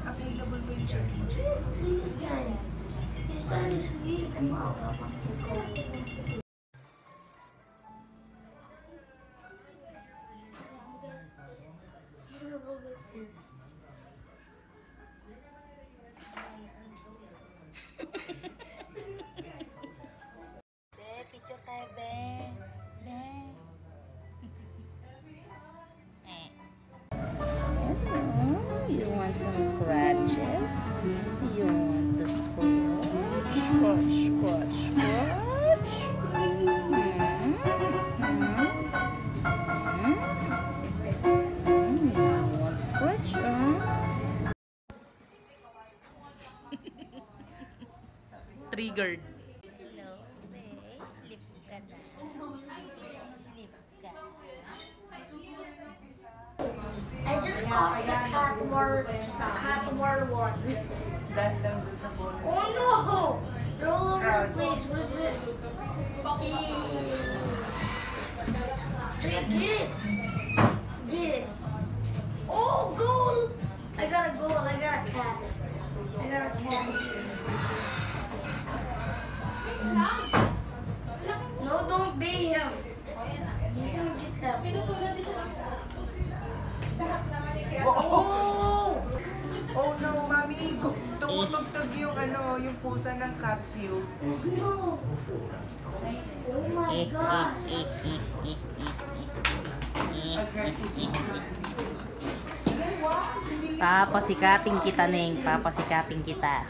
Available ba yung challenge? Please, guys. He's trying to sleep. Picture tayo, Ben. Ben. You want some scratches? You want to scratch, scratch, scratch, scratch? You want scratch, Triggered. Hello, babe. Sleep ka na. Sleep ka. I just cost the cat more one. Oh no! They're all over the place. What is this? Get it! Get it! Oh, goal! I got a goal. I got a cat. I got a cat. No, don't be him. He's gonna get that. Oh! Oh no, mami! Tumutugtog yung yung pusa ng capsule. No! Oh my God! Papasikating kita, Neng. Papasikating kita.